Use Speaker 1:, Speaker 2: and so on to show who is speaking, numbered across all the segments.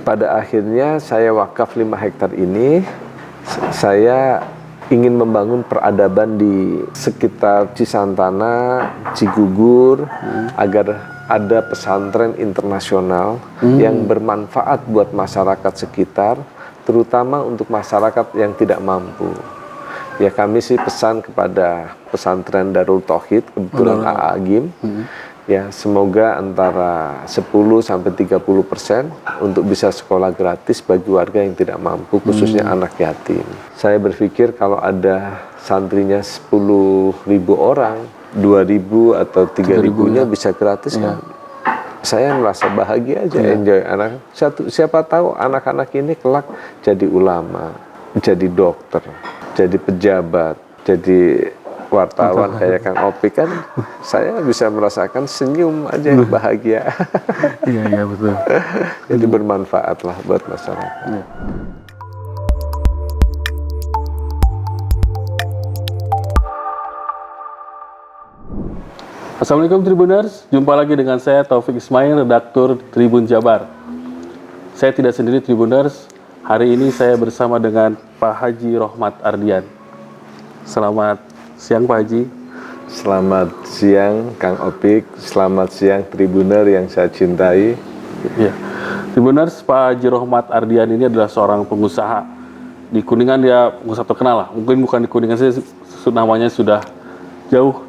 Speaker 1: pada akhirnya saya wakaf 5 hektar ini, saya ingin membangun peradaban di sekitar Cisantana, Cigugur, agar ada pesantren internasional yang bermanfaat buat masyarakat sekitar, terutama untuk masyarakat yang tidak mampu. Ya, kami sih pesan kepada pesantren Darul Tauhid, kebetulan AA Agim, ya semoga antara 10-30% untuk bisa sekolah gratis bagi warga yang tidak mampu, khususnya anak yatim. Saya berpikir kalau ada santrinya 10.000 orang, 2.000 atau 3.000-nya bisa gratis kan. Saya merasa bahagia aja, enjoy anak. Siapa tahu anak-anak ini kelak jadi ulama, jadi dokter, jadi pejabat, jadi wartawan kayak Kang Opik kan. Saya bisa merasakan senyum aja bahagia.
Speaker 2: Iya betul.
Speaker 1: Jadi bermanfaat lah buat masyarakat.
Speaker 2: Assalamualaikum Tribuners, jumpa lagi dengan saya Taufik Ismail, redaktur Tribun Jabar. Saya tidak sendiri Tribuners, hari ini saya bersama dengan Pak Haji Rohmat Ardian. Selamat siang Pak Haji.
Speaker 1: Selamat siang Kang Opik, selamat siang Tribuner yang saya cintai.
Speaker 2: Ya. Tribuners, Pak Haji Rohmat Ardian ini adalah seorang pengusaha. Di Kuningan dia pengusaha terkenal lah, mungkin bukan di Kuningan saja, namanya sudah jauh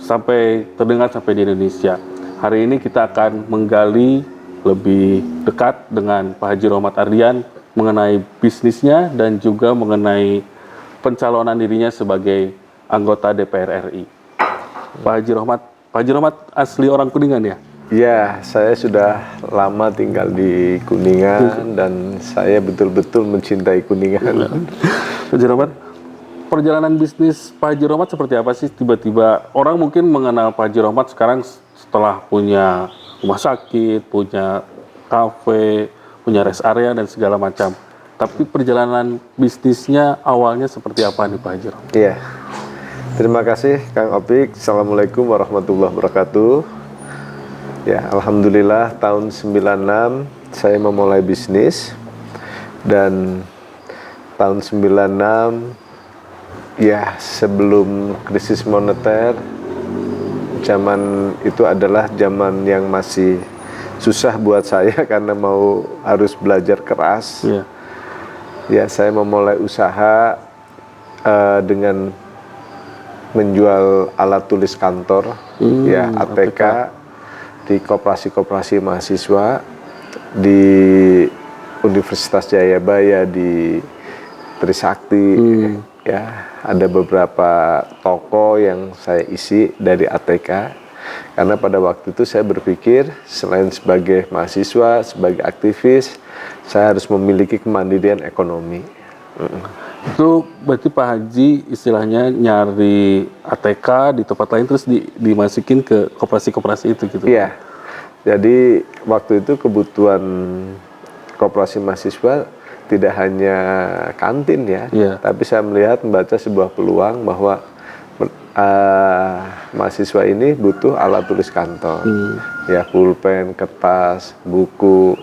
Speaker 2: sampai terdengar sampai di Indonesia. Hari ini kita akan menggali lebih dekat dengan Pak Haji Rohmat Ardian mengenai bisnisnya dan juga mengenai pencalonan dirinya sebagai anggota DPR RI. Pak Haji Rohmat asli orang Kuningan ya?
Speaker 1: Ya, saya sudah lama tinggal di Kuningan dan saya betul-betul mencintai Kuningan.
Speaker 2: Pak Haji Rohmat, perjalanan bisnis Pak Haji Rohmat seperti apa sih? Tiba-tiba orang mungkin mengenal Pak Haji Rohmat sekarang setelah punya rumah sakit, punya kafe, punya rest area dan segala macam. Tapi perjalanan bisnisnya awalnya seperti apa nih Pak Haji Rohmat?
Speaker 1: Iya, terima kasih Kang Opik. Assalamualaikum warahmatullahi wabarakatuh. Ya, alhamdulillah tahun 96 saya memulai bisnis dan tahun 96 ya sebelum krisis moneter, zaman itu adalah zaman yang masih susah buat saya karena harus belajar keras. Ya, saya memulai usaha dengan menjual alat tulis kantor, ya ATK di koperasi-koperasi mahasiswa di Universitas Jayabaya, di Trisakti. Ya, ada beberapa toko yang saya isi dari ATK karena pada waktu itu saya berpikir selain sebagai mahasiswa, sebagai aktivis, saya harus memiliki kemandirian ekonomi.
Speaker 2: Itu berarti Pak Haji istilahnya nyari ATK di tempat lain terus dimasukin ke koperasi-koperasi itu gitu?
Speaker 1: Iya, jadi waktu itu kebutuhan koperasi mahasiswa tidak hanya kantin ya, tapi saya membaca sebuah peluang bahwa mahasiswa ini butuh alat tulis kantor, ya pulpen, kertas, buku,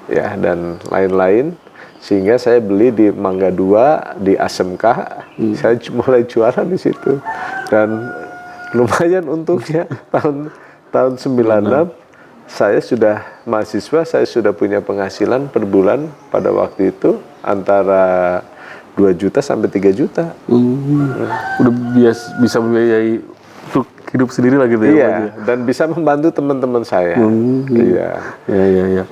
Speaker 1: ya dan lain-lain. Sehingga saya beli di Mangga 2 di ASMK, saya mulai jualan di situ dan lumayan untungnya. tahun 96 saya sudah mahasiswa, saya sudah punya penghasilan per bulan pada waktu itu antara 2 juta sampai 3 juta.
Speaker 2: Udah bisa membiayai untuk hidup sendiri lah gitu ya?
Speaker 1: Iya, dan bisa membantu teman-teman saya.
Speaker 2: Iya.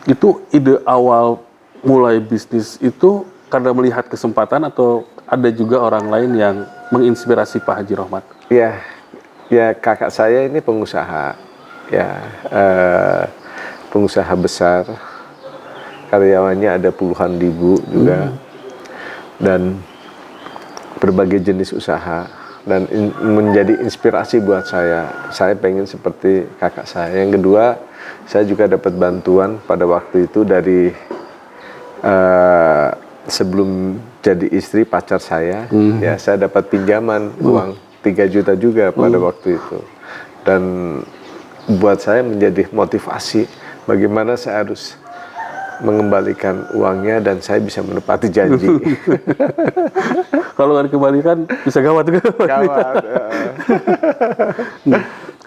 Speaker 2: Itu ide awal mulai bisnis itu karena melihat kesempatan atau ada juga orang lain yang menginspirasi Pak Haji Rohmat?
Speaker 1: Ya kakak saya ini pengusaha, ya pengusaha besar, karyawannya ada puluhan ribu juga, dan berbagai jenis usaha, dan menjadi inspirasi buat saya. Saya pengen seperti kakak saya. Yang kedua, saya juga dapat bantuan pada waktu itu dari sebelum jadi istri pacar saya, ya saya dapat pinjaman uang 3 juta juga pada waktu itu, dan buat saya menjadi motivasi bagaimana saya harus mengembalikan uangnya dan saya bisa menepati janji.
Speaker 2: Kalau nggak dikembalikan bisa gawat juga.
Speaker 1: Gawat.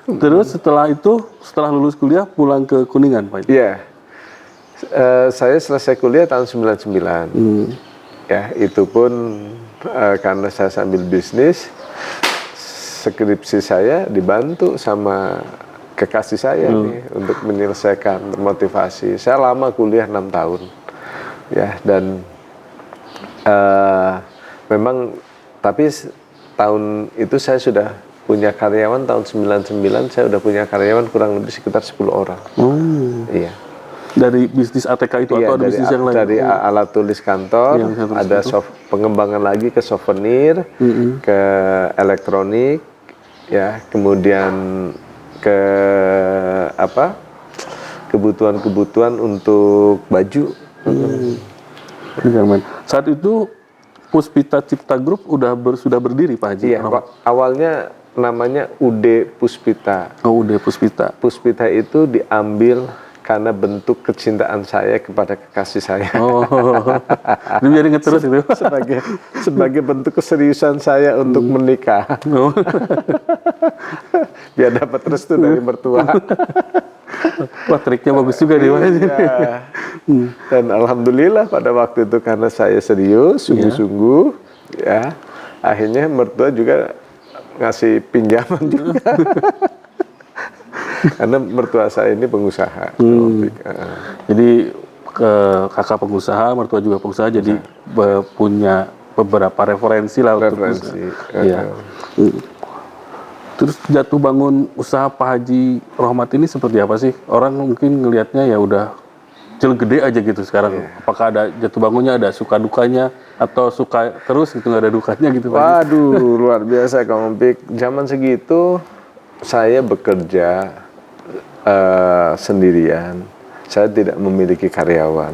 Speaker 2: Terus setelah lulus kuliah pulang ke Kuningan, Pak?
Speaker 1: Iya. Saya selesai kuliah tahun 99. Ya, itu pun karena saya sambil bisnis, skripsi saya dibantu sama kekasih saya nih untuk menyelesaikan, termotivasi. Saya lama kuliah 6 tahun. Ya, dan memang tapi tahun itu saya sudah punya karyawan. Tahun 99 saya udah punya karyawan kurang lebih sekitar 10 orang. Iya.
Speaker 2: Dari bisnis ATK itu atau ada bisnis yang lain?
Speaker 1: Dari alat tulis kantor, ada pengembangan lagi ke souvenir, ke elektronik, ya, kemudian ke kebutuhan untuk baju.
Speaker 2: Saat itu Puspita Cipta Group sudah berdiri, Pak Haji?
Speaker 1: Iya, awalnya namanya UD Puspita.
Speaker 2: Oh, UD Puspita.
Speaker 1: Puspita itu diambil karena bentuk kecintaan saya kepada kekasih saya.
Speaker 2: Oh, ini biar inget terus itu.
Speaker 1: sebagai bentuk keseriusan saya untuk menikah. Biar dapat restu dari mertua.
Speaker 2: Wah, triknya bagus juga nih, Pak.
Speaker 1: Ya. Dan alhamdulillah pada waktu itu karena saya serius, sungguh-sungguh, ya, akhirnya mertua juga ngasih pinjaman juga. Karena mertua saya ini pengusaha.
Speaker 2: Jadi kakak pengusaha, mertua juga pengusaha, jadi punya beberapa referensi lah. Ya. Terus jatuh bangun usaha Pak Haji Rohmat ini seperti apa sih? Orang mungkin ngelihatnya ya udah kecil gede aja gitu sekarang. Apakah ada jatuh bangunnya, ada suka dukanya, atau suka terus gitu nggak ada dukanya gitu?
Speaker 1: Waduh, luar biasa Kang Ompik. Zaman segitu saya bekerja sendirian, saya tidak memiliki karyawan.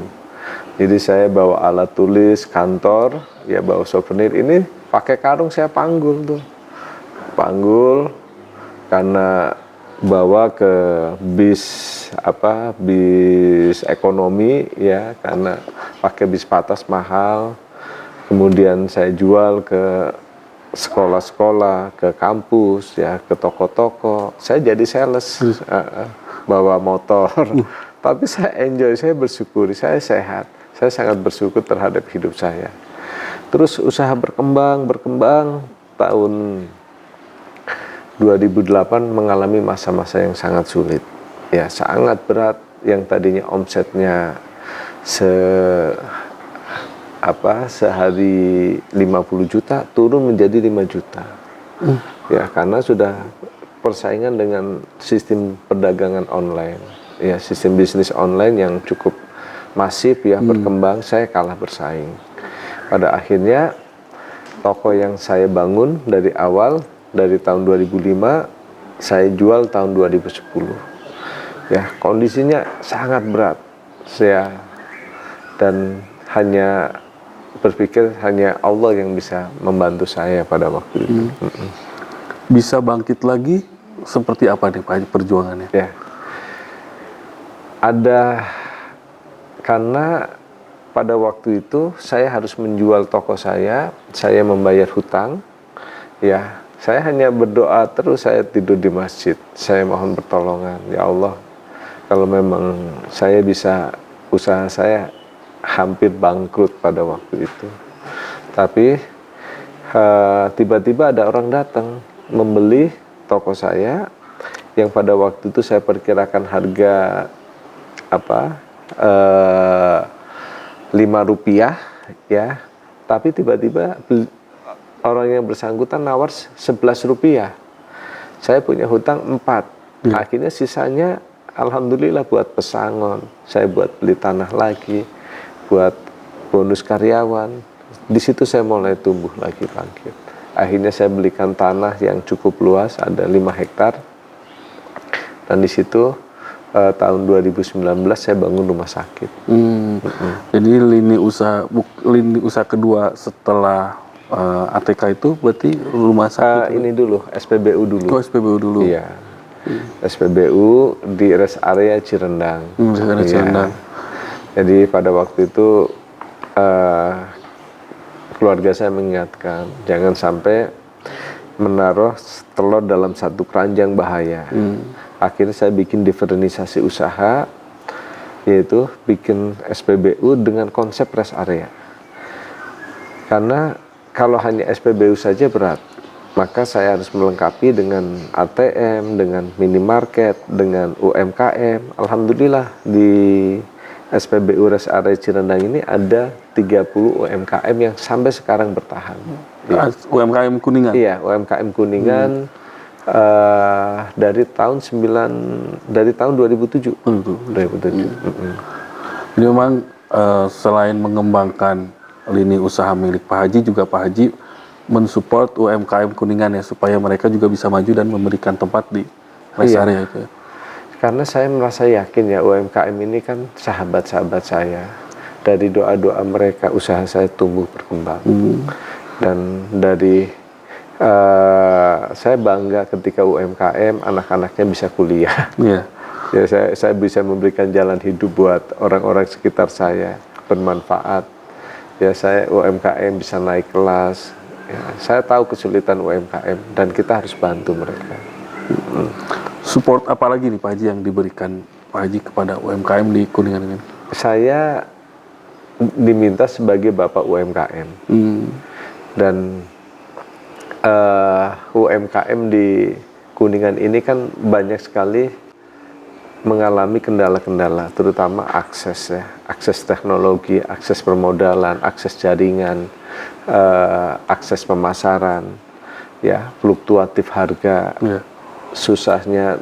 Speaker 1: Jadi saya bawa alat tulis kantor, ya bawa souvenir ini pakai karung saya panggul tuh. Panggul karena bawa ke bis ekonomi ya, karena pakai bis patas mahal. Kemudian saya jual ke sekolah-sekolah, ke kampus, ya, ke toko-toko. Saya jadi sales, bawa motor. Tapi saya enjoy, saya bersyukur, saya sehat. Saya sangat bersyukur terhadap hidup saya. Terus usaha berkembang. Tahun 2008 mengalami masa-masa yang sangat sulit. Ya, sangat berat. Yang tadinya omsetnya sehari 50 juta turun menjadi 5 juta. Ya, karena sudah persaingan dengan sistem perdagangan online. Ya, sistem bisnis online yang cukup masif ya, berkembang, saya kalah bersaing. Pada akhirnya toko yang saya bangun dari awal, dari tahun 2005, saya jual tahun 2010. Ya, kondisinya sangat berat. Dan hanya berpikir hanya Allah yang bisa membantu saya pada waktu itu.
Speaker 2: Bisa bangkit lagi seperti apa nih Pak perjuangannya?
Speaker 1: Ya, ada, karena pada waktu itu saya harus menjual toko saya membayar hutang. Ya, saya hanya berdoa terus, saya tidur di masjid, saya mohon pertolongan, ya Allah, kalau memang saya bisa, usaha saya hampir bangkrut pada waktu itu. Tapi tiba-tiba ada orang datang membeli toko saya yang pada waktu itu saya perkirakan harga Rp5 ya. Tapi tiba-tiba orang yang bersangkutan nawar Rp11. Saya punya hutang 4. Akhirnya sisanya alhamdulillah buat pesangon. Saya buat beli tanah lagi, buat bonus karyawan. Di situ saya mulai tumbuh lagi, bangkit. Akhirnya saya belikan tanah yang cukup luas, ada 5 hektar. Dan di situ tahun 2019 saya bangun rumah sakit.
Speaker 2: Jadi lini usaha kedua setelah ATK itu berarti rumah sakit?
Speaker 1: Ini dulu, SPBU dulu.
Speaker 2: Oh, SPBU dulu.
Speaker 1: Iya. SPBU di rest area Cirendang.
Speaker 2: Daerah Cirendang.
Speaker 1: Jadi pada waktu itu keluarga saya mengingatkan jangan sampai menaruh telur dalam satu keranjang, bahaya. Akhirnya saya bikin diferensiasi usaha, yaitu bikin SPBU dengan konsep rest area. Karena kalau hanya SPBU saja berat, maka saya harus melengkapi dengan ATM, dengan minimarket, dengan UMKM. Alhamdulillah di SPBU Rest Area Cirendang ini ada 30 UMKM yang sampai sekarang bertahan.
Speaker 2: UMKM Kuningan?
Speaker 1: Iya, UMKM Kuningan dari tahun 2007. 2007.
Speaker 2: Jadi memang selain mengembangkan lini usaha milik Pak Haji, juga Pak Haji mensupport UMKM Kuningan ya, supaya mereka juga bisa maju dan memberikan tempat di rest area itu ya.
Speaker 1: Karena saya merasa yakin ya UMKM ini kan sahabat-sahabat saya. Dari doa-doa mereka usaha saya tumbuh berkembang. Dan dari saya bangga ketika UMKM anak-anaknya bisa kuliah.
Speaker 2: Iya.
Speaker 1: Ya saya bisa memberikan jalan hidup buat orang-orang sekitar saya, bermanfaat. Ya saya UMKM bisa naik kelas. Ya, saya tahu kesulitan UMKM dan kita harus bantu mereka.
Speaker 2: Support apa lagi nih Pak Haji yang diberikan Pak Haji kepada UMKM di Kuningan ini?
Speaker 1: Saya diminta sebagai bapak UMKM. Dan UMKM di Kuningan ini kan banyak sekali mengalami kendala-kendala, terutama akses ya, akses teknologi, akses permodalan, akses jaringan, akses pemasaran, ya, fluktuatif harga, susahnya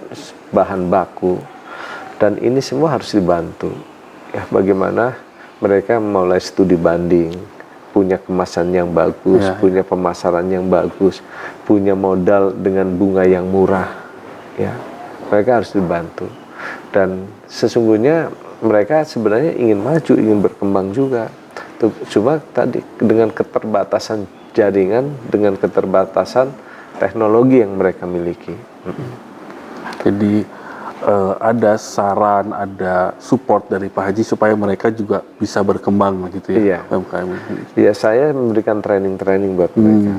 Speaker 1: bahan baku, dan ini semua harus dibantu. Ya, bagaimana mereka mulai studi banding, punya kemasan yang bagus, punya pemasaran yang bagus, punya modal dengan bunga yang murah, ya, mereka harus dibantu. Dan sesungguhnya mereka sebenarnya ingin maju, ingin berkembang juga. Cuma tadi dengan keterbatasan jaringan, dengan keterbatasan teknologi yang mereka miliki.
Speaker 2: Jadi ada saran, ada support dari Pak Haji supaya mereka juga bisa berkembang gitu ya, UMKM.
Speaker 1: Iya, saya memberikan training-training buat mereka.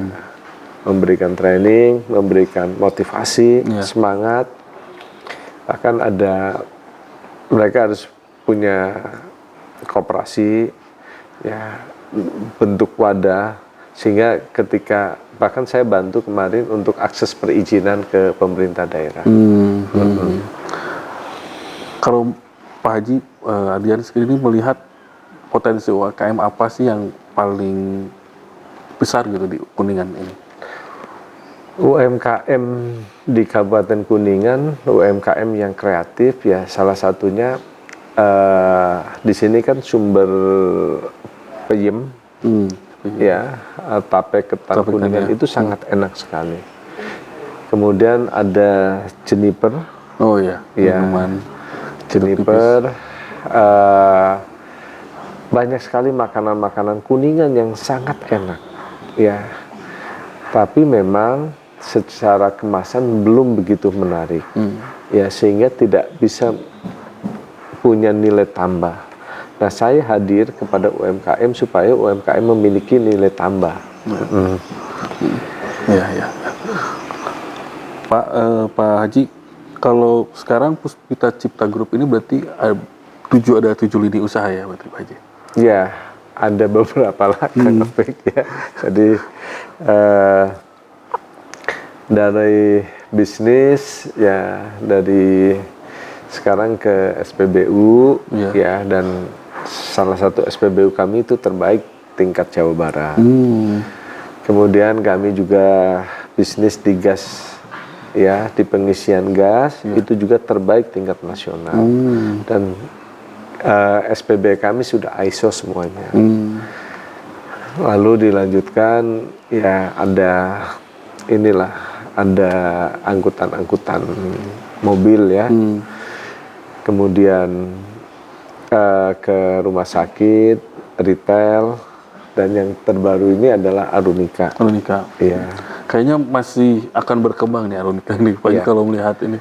Speaker 1: Memberikan training, memberikan motivasi, semangat. Bahkan ada, mereka harus punya koperasi, ya, bentuk wadah, sehingga ketika, bahkan saya bantu kemarin untuk akses perizinan ke pemerintah daerah.
Speaker 2: Kalau Pak Haji Ardian sendiri ini melihat potensi UMKM apa sih yang paling besar gitu di Kuningan ini?
Speaker 1: UMKM di Kabupaten Kuningan, UMKM yang kreatif ya, salah satunya di sini kan sumber peyem, ya, tape ketan Kuningan itu sangat enak sekali. Kemudian ada jeniper, minuman jeniper, banyak sekali makanan-makanan Kuningan yang sangat enak, ya. Tapi memang secara kemasan belum begitu menarik, ya, sehingga tidak bisa punya nilai tambah. Nah, saya hadir kepada UMKM supaya UMKM memiliki nilai tambah.
Speaker 2: Pak Haji, kalau sekarang Puspita Cipta Group ini berarti ada 7 lini usaha ya, berarti Pak Haji?
Speaker 1: Ya, ada beberapa lah Kang Opik ya. Jadi dari bisnis ya, dari sekarang ke SPBU ya, dan salah satu SPBU kami itu terbaik tingkat Jawa Barat. Kemudian kami juga bisnis di gas ya, di pengisian gas itu juga terbaik tingkat nasional. Dan SPB kami sudah ISO semuanya. Lalu dilanjutkan ya, ada angkutan mobil ya. Kemudian ke rumah sakit, retail, dan yang terbaru ini adalah Arunika.
Speaker 2: Iya. Kayaknya masih akan berkembang nih Arunika ini, Pak Haji, kalau melihat ini.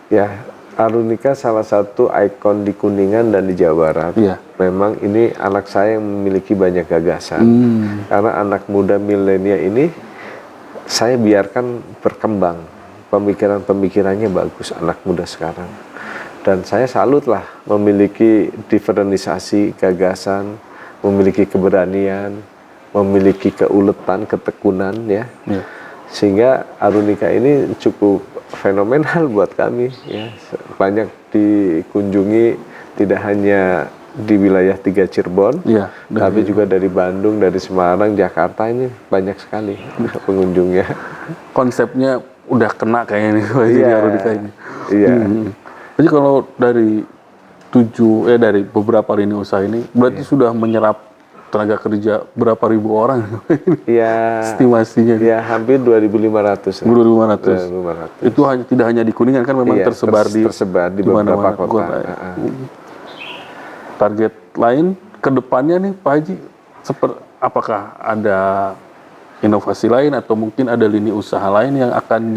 Speaker 1: Ya, Arunika salah satu ikon di Kuningan dan di Jawa Barat.
Speaker 2: Iya.
Speaker 1: Memang ini anak saya yang memiliki banyak gagasan. Karena anak muda milenial ini saya biarkan berkembang. Pemikirannya bagus anak muda sekarang. Dan saya salut lah memiliki diferensiasi gagasan, memiliki keberanian, memiliki keuletan, ketekunan ya.
Speaker 2: Iya.
Speaker 1: Sehingga Arunika ini cukup fenomenal buat kami ya. Banyak dikunjungi tidak hanya di wilayah 3 Cirebon,
Speaker 2: Iya,
Speaker 1: tapi juga dari Bandung, dari Semarang, Jakarta, ini banyak sekali pengunjungnya.
Speaker 2: Konsepnya udah kena kayaknya nih di
Speaker 1: Iya.
Speaker 2: Arunika ini.
Speaker 1: Iya.
Speaker 2: Jadi kalau dari dari beberapa lini usaha ini berarti sudah menyerap tenaga kerja berapa ribu orang
Speaker 1: Iya.
Speaker 2: estimasinya?
Speaker 1: Ya, hampir 2.500.
Speaker 2: 2.500.
Speaker 1: 2.500.
Speaker 2: Itu tidak hanya di Kuningan kan, memang
Speaker 1: Iya,
Speaker 2: tersebar
Speaker 1: di beberapa
Speaker 2: mana-mana
Speaker 1: kota.
Speaker 2: Target lain ke depannya nih Pak Haji, apakah ada inovasi lain atau mungkin ada lini usaha lain yang akan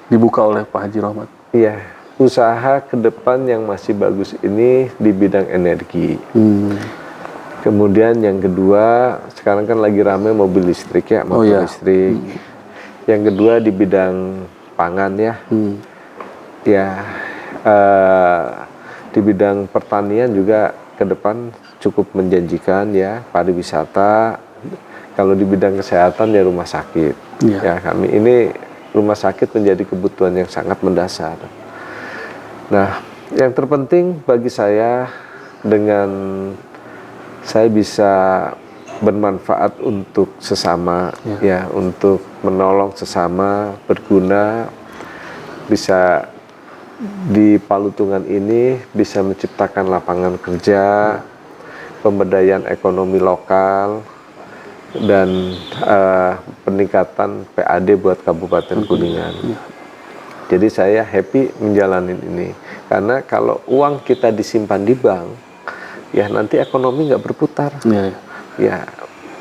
Speaker 2: dibuka oleh Pak Haji Rohmat?
Speaker 1: Iya, usaha ke depan yang masih bagus ini di bidang energi. Kemudian yang kedua, sekarang kan lagi rame mobil listrik ya, motor listrik. Yang kedua di bidang pangan ya. Ya, di bidang pertanian juga ke depan cukup menjanjikan ya, pariwisata. Kalau di bidang kesehatan ya rumah sakit. Ya, kami ini rumah sakit menjadi kebutuhan yang sangat mendasar. Nah, yang terpenting bagi saya dengan saya bisa bermanfaat untuk sesama, ya, untuk menolong sesama, berguna, bisa di Palutungan ini bisa menciptakan lapangan kerja, pemberdayaan ekonomi lokal, dan peningkatan PAD buat Kabupaten Kuningan. Jadi saya happy menjalani ini, karena kalau uang kita disimpan di bank, ya nanti ekonomi nggak berputar. Ya,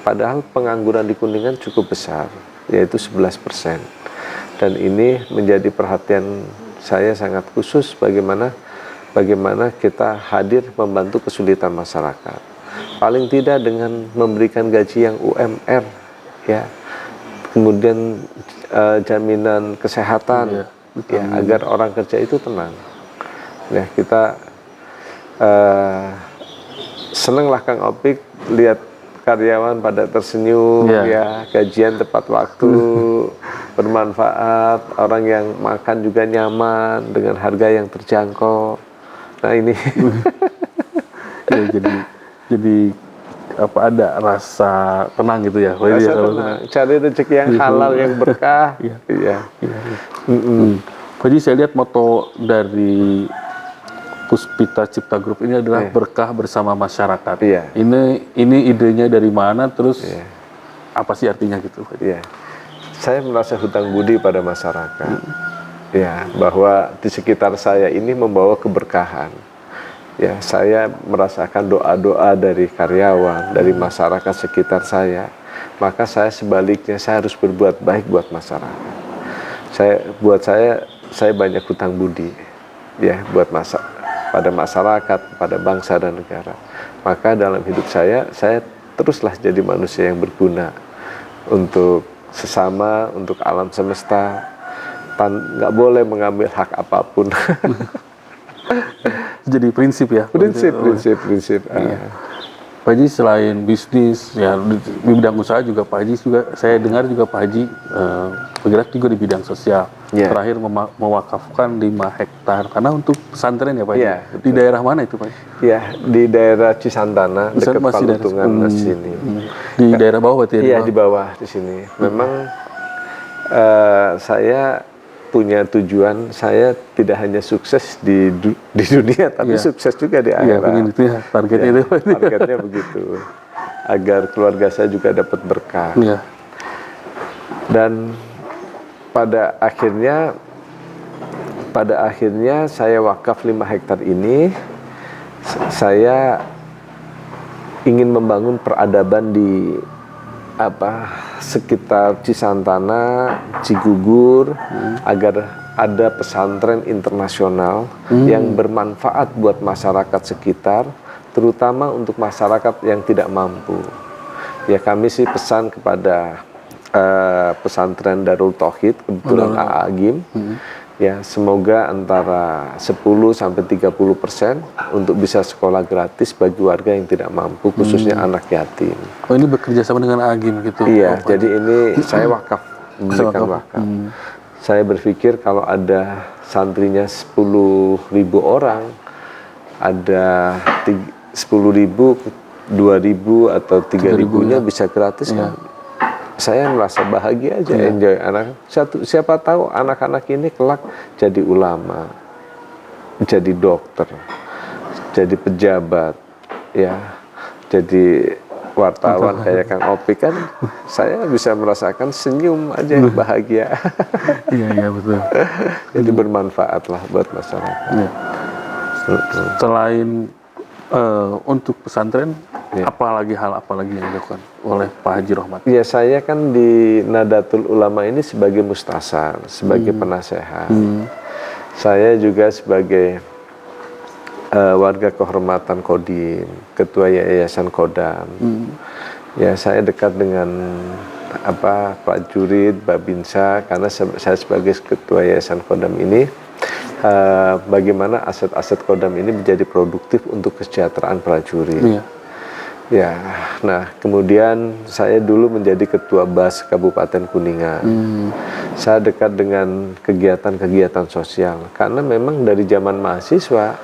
Speaker 1: padahal pengangguran di Kuningan cukup besar, yaitu 11%. Dan ini menjadi perhatian saya sangat khusus bagaimana kita hadir membantu kesulitan masyarakat. Paling tidak dengan memberikan gaji yang UMR, ya, kemudian jaminan kesehatan, ya, agar orang kerja itu tenang. Ya, kita seneng lah Kang Opik lihat karyawan pada tersenyum, ya, gajian tepat waktu, bermanfaat, orang yang makan juga nyaman dengan harga yang terjangkau. Nah ini
Speaker 2: ya, jadi apa, ada rasa tenang gitu ya.
Speaker 1: Rasa tenang, cari rezeki yang halal, yang berkah.
Speaker 2: Pak Haji, saya lihat moto dari Puspita Cipta Group ini adalah berkah bersama masyarakat. Ini idenya dari mana, terus apa sih artinya gitu?
Speaker 1: Saya merasa hutang budi pada masyarakat, ya, bahwa di sekitar saya ini membawa keberkahan. Ya, saya merasakan doa-doa dari karyawan, dari masyarakat sekitar saya. Maka saya sebaliknya, saya harus berbuat baik buat masyarakat. Saya banyak hutang budi, ya, pada masyarakat, pada bangsa dan negara. Maka dalam hidup saya teruslah jadi manusia yang berguna untuk sesama, untuk alam semesta, nggak boleh mengambil hak apapun.
Speaker 2: Jadi prinsip ya?
Speaker 1: Prinsip.
Speaker 2: Pak Haji, selain bisnis, ya di bidang usaha juga Pak Haji juga, saya dengar juga Pak Haji bergerak juga di bidang sosial. Terakhir mewakafkan 5 hektar karena untuk pesantren ya Pak Haji. Di daerah mana itu Pak Haji?
Speaker 1: Ya, di daerah Cisantana, dekat Palutungan sini.
Speaker 2: Di daerah bawah berarti ya?
Speaker 1: Iya, di bawah di sini. Memang saya punya tujuan, saya tidak hanya sukses di dunia, tapi sukses juga di akhirat.
Speaker 2: Itu ya, targetnya itu.
Speaker 1: Targetnya begitu, agar keluarga saya juga dapat berkah. Dan pada akhirnya saya wakaf 5 hektar ini, saya ingin membangun peradaban di sekitar Cisantana, Cigugur, agar ada pesantren internasional yang bermanfaat buat masyarakat sekitar, terutama untuk masyarakat yang tidak mampu. Ya kami sih pesan kepada pesantren Darul Tauhid, kebetulan AA Agim, ya semoga antara 10-30% untuk bisa sekolah gratis bagi warga yang tidak mampu, khususnya anak yatim.
Speaker 2: Oh ini bekerja sama dengan Agim gitu?
Speaker 1: Iya, jadi ini saya wakaf, memberikan wakaf. Saya berpikir kalau ada santrinya 10.000 orang, ada 10.000, 2.000 atau 3.000-nya bisa gratis kan? Saya merasa bahagia aja, enjoy anak. Siapa tahu anak-anak ini kelak jadi ulama, jadi dokter, jadi pejabat, ya, jadi wartawan kayak Kang Opik kan. Saya bisa merasakan senyum aja bahagia.
Speaker 2: Iya betul.
Speaker 1: Jadi bermanfaat lah buat masyarakat.
Speaker 2: Selain untuk pesantren, hal apa lagi yang dilakukan oleh Pak Haji Rohmat?
Speaker 1: Ya saya kan di Nadatul Ulama ini sebagai mustasar, sebagai penasehat. Saya juga sebagai warga kehormatan Kodim, ketua Yayasan Kodam. Ya saya dekat dengan Pak Jurid, Babinsa, karena saya sebagai ketua Yayasan Kodam ini, bagaimana aset-aset Kodam ini menjadi produktif untuk kesejahteraan prajurit. Ya, nah kemudian saya dulu menjadi ketua BAS Kabupaten Kuningan. Saya dekat dengan kegiatan-kegiatan sosial karena memang dari zaman mahasiswa,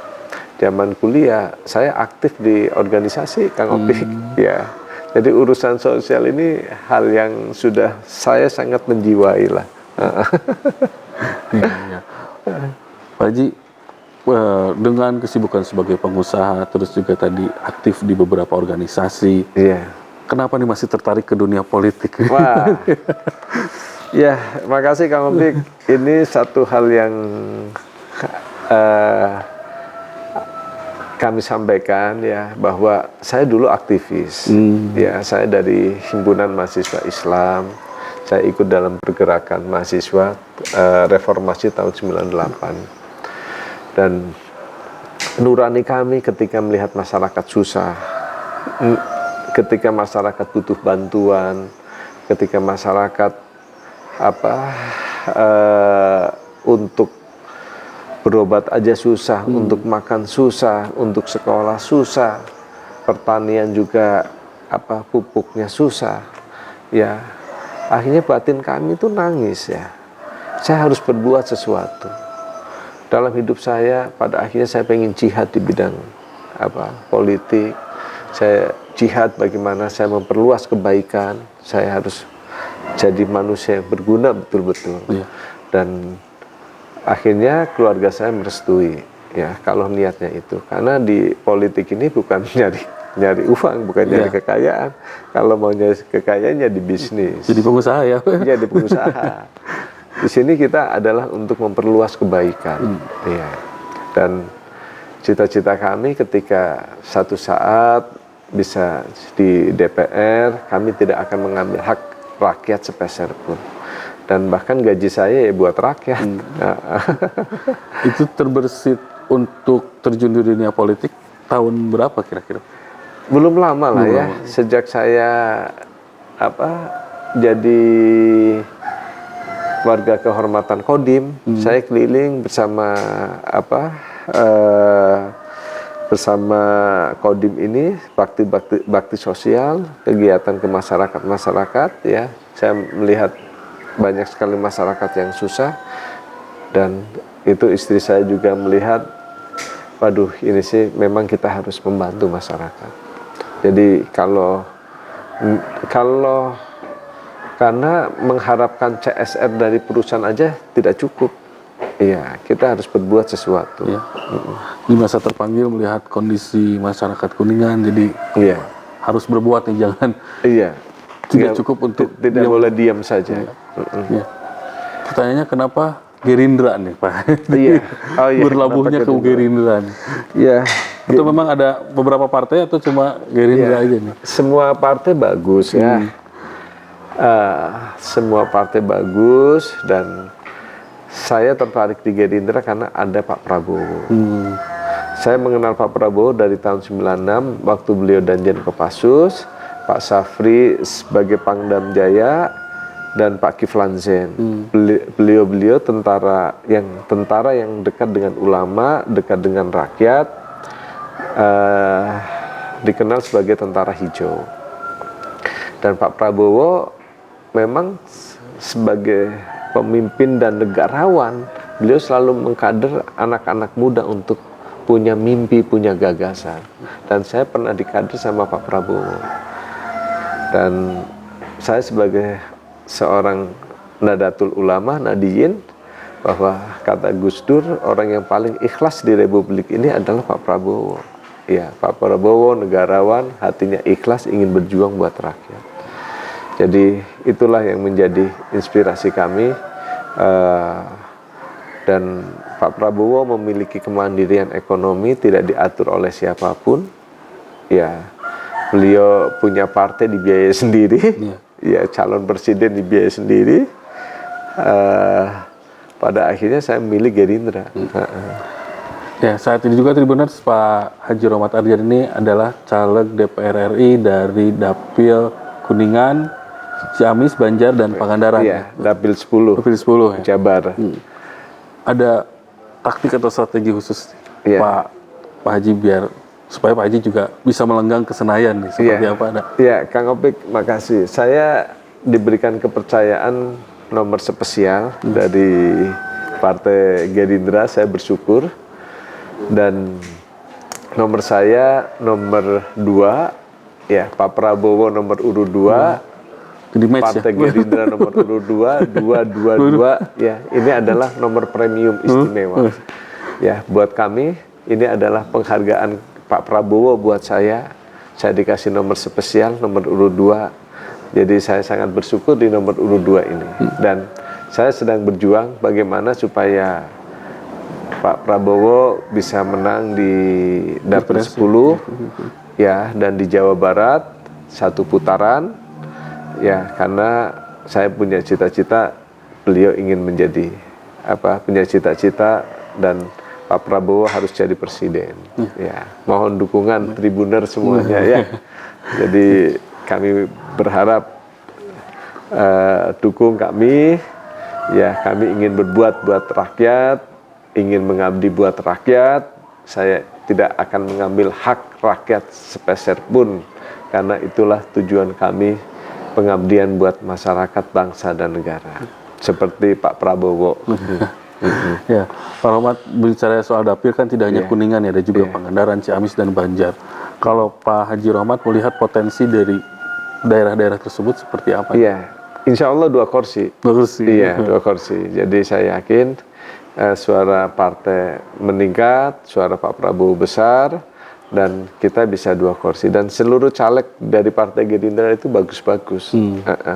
Speaker 1: zaman kuliah saya aktif di organisasi Kang Opik. Ya, jadi urusan sosial ini hal yang sudah saya sangat menjiwai lah.
Speaker 2: Pak Haji, dengan kesibukan sebagai pengusaha, terus juga tadi aktif di beberapa organisasi, kenapa nih masih tertarik ke dunia politik?
Speaker 1: Wah, ya makasih Kang Opik. Ini satu hal yang kami sampaikan ya, bahwa saya dulu aktivis. Ya, saya dari Himpunan Mahasiswa Islam. Saya ikut dalam pergerakan mahasiswa reformasi tahun 98. Dan nurani kami ketika melihat masyarakat susah, ketika masyarakat butuh bantuan, ketika masyarakat untuk berobat aja susah, untuk makan susah, untuk sekolah susah, pertanian juga pupuknya susah, ya akhirnya batin kami itu nangis ya. Saya harus berbuat sesuatu. Dalam hidup saya, pada akhirnya saya pengen jihad di bidang politik. Saya jihad bagaimana saya memperluas kebaikan. Saya harus jadi manusia yang berguna betul-betul. Dan akhirnya keluarga saya merestui ya kalau niatnya itu. Karena di politik ini bukan nyari uang, bukan nyari kekayaan. Kalau mau nyari kekayaan ya di bisnis.
Speaker 2: Jadi pengusaha ya?
Speaker 1: Jadi pengusaha. Di sini kita adalah untuk memperluas kebaikan, ya. Dan cita-cita kami ketika satu saat bisa di DPR, kami tidak akan mengambil hak rakyat sepeser pun. Dan bahkan gaji saya ya buat rakyat.
Speaker 2: Itu terbersit untuk terjun di dunia politik tahun berapa kira-kira?
Speaker 1: Belum lama lah ya, sejak saya jadi warga kehormatan Kodim, saya keliling bersama bersama Kodim ini bakti sosial, kegiatan ke masyarakat ya. Saya melihat banyak sekali masyarakat yang susah, dan itu istri saya juga melihat, waduh ini sih memang kita harus membantu masyarakat. Jadi karena mengharapkan CSR dari perusahaan aja tidak cukup. Iya, kita harus berbuat sesuatu.
Speaker 2: Di masa terpanggil melihat kondisi masyarakat Kuningan, jadi harus berbuat nih, jangan tidak cukup untuk
Speaker 1: tidak boleh diam saja.
Speaker 2: Pertanyaannya kenapa Gerindra nih Pak? Berlabuhnya ke Gerindra nih. Atau memang ada beberapa partai atau cuma Gerindra aja nih?
Speaker 1: Semua partai bagus ya. Semua partai bagus, dan saya tertarik di Gerindra karena ada Pak Prabowo. Saya mengenal Pak Prabowo dari tahun 96 waktu beliau danjen Kopassus, Pak Safri sebagai Pangdam Jaya, dan Pak Kiflan Zain. Beliau tentara yang dekat dengan ulama, dekat dengan rakyat, dikenal sebagai tentara hijau. Dan Pak Prabowo memang sebagai pemimpin dan negarawan, beliau selalu mengkader anak-anak muda untuk punya mimpi, punya gagasan. Dan saya pernah dikader sama Pak Prabowo. Dan saya sebagai seorang Nadatul Ulama, Nadiyin, bahwa kata Gus Dur, orang yang paling ikhlas di Republik ini adalah Pak Prabowo. Ya, Pak Prabowo negarawan, hatinya ikhlas, ingin berjuang buat rakyat. Jadi itulah yang menjadi inspirasi kami. Dan Pak Prabowo memiliki kemandirian ekonomi, tidak diatur oleh siapapun. Ya, beliau punya partai dibiayai sendiri. Ya, calon presiden dibiayai sendiri. Pada akhirnya saya memilih Gerindra.
Speaker 2: Ya, saat ini juga Tribuners, Pak Haji Rohmat Ardian ini adalah caleg DPR RI dari Dapil Kuningan, Ciamis, Banjar, dan Pangandaran.
Speaker 1: Iya, Dapil 10.
Speaker 2: Dapil 10 ya.
Speaker 1: Jabar.
Speaker 2: Ada taktik atau strategi khusus
Speaker 1: Iya.
Speaker 2: Pak Haji biar supaya Pak Haji juga bisa melenggang ke Senayan nih, seperti apa ada?
Speaker 1: Iya, Kang Opik, makasih. Saya diberikan kepercayaan nomor spesial dari Partai Gerindra, saya bersyukur. Dan nomor saya nomor 2, ya Pak Prabowo nomor urut 2, Partai Gerindra nomor urut 2, 222, ya ini adalah nomor premium istimewa. Ya, buat kami ini adalah penghargaan Pak Prabowo buat saya dikasih nomor spesial nomor urut 2. Jadi saya sangat bersyukur di nomor urut 2 ini. Dan saya sedang berjuang bagaimana supaya Pak Prabowo bisa menang di Dapil 10 ya, dan di Jawa Barat 1 putaran ya, karena saya punya cita-cita, beliau ingin menjadi punya cita-cita, dan Pak Prabowo harus jadi presiden. Ya, mohon dukungan Tribuner semuanya ya. Jadi kami berharap dukung kami ya, kami ingin berbuat buat rakyat, ingin mengabdi buat rakyat. Saya tidak akan mengambil hak rakyat sepeser pun, karena itulah tujuan kami, pengabdian buat masyarakat, bangsa, dan negara. Seperti Pak Prabowo.
Speaker 2: Ya, Pak Rohmat bicara soal dapil kan tidak hanya Kuningan ya, ada juga Pangandaran, Ciamis, dan Banjar. Kalau Pak Haji Rohmat melihat potensi dari daerah-daerah tersebut seperti apa?
Speaker 1: Iya, insya Allah 2 kursi.
Speaker 2: 2 kursi.
Speaker 1: Iya, 2 kursi. Jadi saya yakin suara partai meningkat, suara Pak Prabowo besar, dan kita bisa 2 kursi. Dan seluruh caleg dari Partai Gerindra itu bagus-bagus.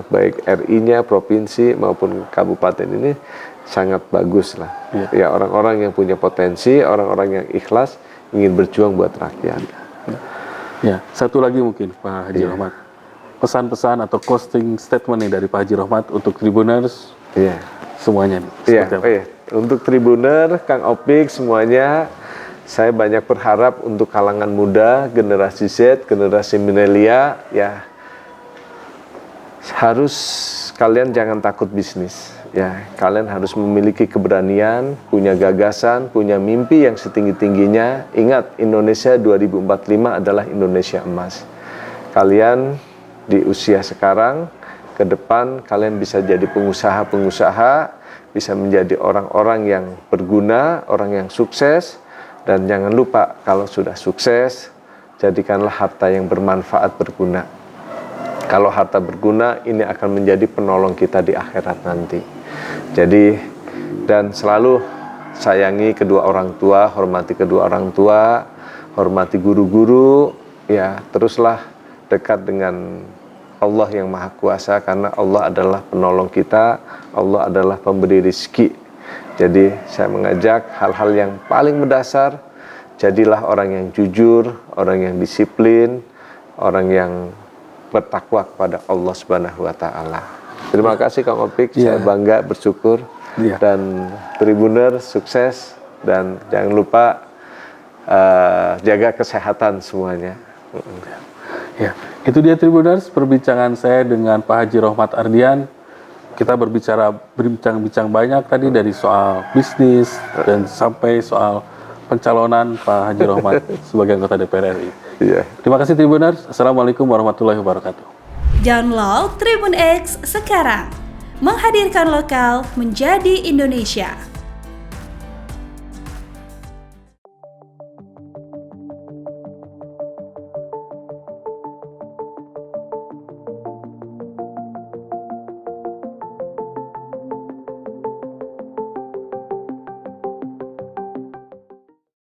Speaker 1: Baik RI-nya, provinsi maupun kabupaten ini sangat bagus lah. Ya, orang-orang yang punya potensi, orang-orang yang ikhlas, ingin berjuang buat rakyat.
Speaker 2: Ya, satu lagi mungkin Pak Haji Rohmat. Pesan-pesan atau closing statement nih dari Pak Haji Rohmat untuk Tribuners semuanya nih.
Speaker 1: Iya. Untuk Tribuner, Kang Opik, semuanya, saya banyak berharap untuk kalangan muda, generasi Z, generasi milenial, ya harus kalian jangan takut bisnis. Ya, kalian harus memiliki keberanian, punya gagasan, punya mimpi yang setinggi-tingginya. Ingat, Indonesia 2045 adalah Indonesia emas. Kalian di usia sekarang, ke depan kalian bisa jadi pengusaha-pengusaha, bisa menjadi orang-orang yang berguna, orang yang sukses. Dan jangan lupa, kalau sudah sukses, jadikanlah harta yang bermanfaat, berguna. Kalau harta berguna, ini akan menjadi penolong kita di akhirat nanti. Jadi, dan selalu sayangi kedua orang tua, hormati kedua orang tua, hormati guru-guru, ya teruslah dekat dengan Allah yang Maha Kuasa, karena Allah adalah penolong kita, Allah adalah pemberi rezeki. Jadi saya mengajak hal-hal yang paling mendasar, jadilah orang yang jujur, orang yang disiplin, orang yang bertakwa kepada Allah Subhanahu wa taala. Terima kasih Kang Opik, saya bangga, bersyukur
Speaker 2: Iya.
Speaker 1: Dan Tribuners sukses dan jangan lupa jaga kesehatan semuanya.
Speaker 2: Ya, itu dia Tribuners perbincangan saya dengan Pak Haji Rohmat Ardian. Kita berbincang-bincang banyak tadi dari soal bisnis dan sampai soal pencalonan Pak Haji Rohmat sebagai anggota DPR RI.
Speaker 1: Iya.
Speaker 2: Terima kasih Tribuners. Assalamualaikum warahmatullahi wabarakatuh.
Speaker 3: Download Tribun X sekarang. Menghadirkan lokal menjadi Indonesia.